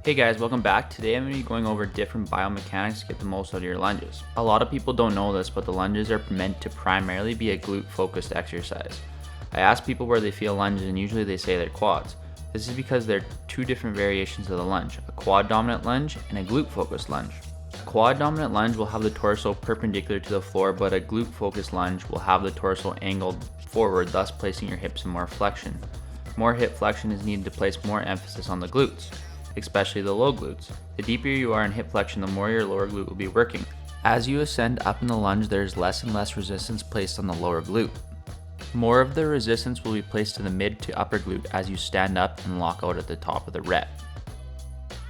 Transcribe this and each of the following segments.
Hey guys, welcome back. Today I'm going to be going over different biomechanics to get the most out of your lunges. A lot of people don't know this, but the lunges are meant to primarily be a glute focused exercise. I ask people where they feel lunges and usually they say their quads. This is because there are two different variations of the lunge, a quad dominant lunge and a glute focused lunge. A quad dominant lunge will have the torso perpendicular to the floor, but a glute focused lunge will have the torso angled forward, thus placing your hips in more flexion. More hip flexion is needed to place more emphasis on the glutes, especially the low glutes. The deeper you are in hip flexion, the more your lower glute will be working. As you ascend up in the lunge, there is less and less resistance placed on the lower glute. More of the resistance will be placed to the mid to upper glute as you stand up and lock out at the top of the rep.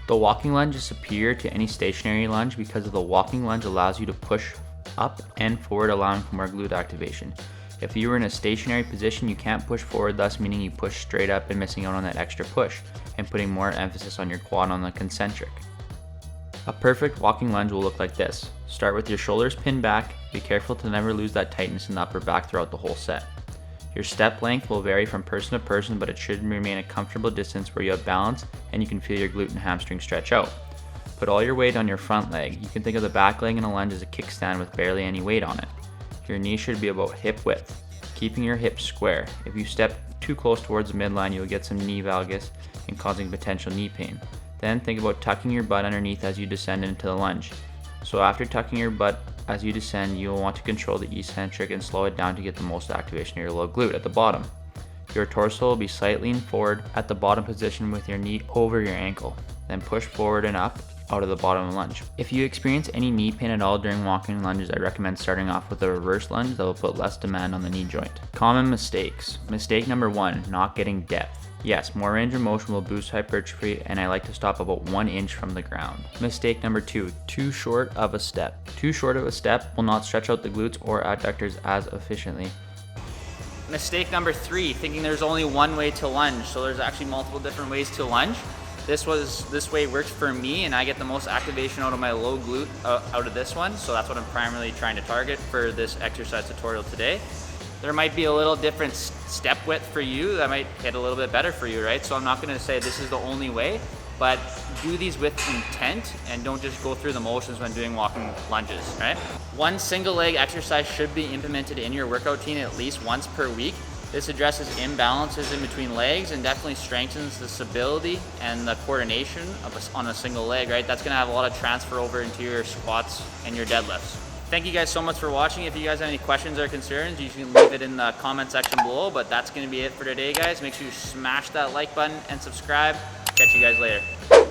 The walking lunge is superior to any stationary lunge because the walking lunge allows you to push up and forward, allowing for more glute activation. If you were in a stationary position, you can't push forward, thus meaning you push straight up and missing out on that extra push and putting more emphasis on your quad on the concentric. A perfect walking lunge will look like this. Start with your shoulders pinned back. Be careful to never lose that tightness in the upper back throughout the whole set. Your step length will vary from person to person, but it should remain a comfortable distance where you have balance and you can feel your glute and hamstring stretch out. Put all your weight on your front leg. You can think of the back leg in a lunge as a kickstand with barely any weight on it. Your knee should be about hip width, keeping your hips square. If you step too close towards the midline, you'll get some knee valgus and causing potential knee pain. Then think about tucking your butt underneath as you descend into the lunge. So after tucking your butt as you descend, you will want to control the eccentric and slow it down to get the most activation of your low glute at the bottom. Your torso will be slightly leaned forward at the bottom position with your knee over your ankle. Then push forward and up out of the bottom of the lunge. If you experience any knee pain at all during walking lunges, I recommend starting off with a reverse lunge that will put less demand on the knee joint. Common mistakes. Mistake number 1, not getting depth. Yes, more range of motion will boost hypertrophy, and I like to stop about 1 inch from the ground. Mistake number 2, too short of a step. Too short of a step will not stretch out the glutes or adductors as efficiently. Mistake number 3, thinking there's only one way to lunge. So there's actually multiple different ways to lunge. This way works for me, and I get the most activation out of my low glute out of this one. So that's what I'm primarily trying to target for this exercise tutorial today. There might be a little different step width for you that might hit a little bit better for you, right? So I'm not gonna say this is the only way, but do these with intent and don't just go through the motions when doing walking lunges, right? One single leg exercise should be implemented in your workout routine at least once per week. This addresses imbalances in between legs and definitely strengthens the stability and the coordination on a single leg, right? That's gonna have a lot of transfer over into your squats and your deadlifts. Thank you guys so much for watching. If you guys have any questions or concerns, you can leave it in the comment section below, but that's gonna be it for today, guys. Make sure you smash that like button and subscribe. Catch you guys later.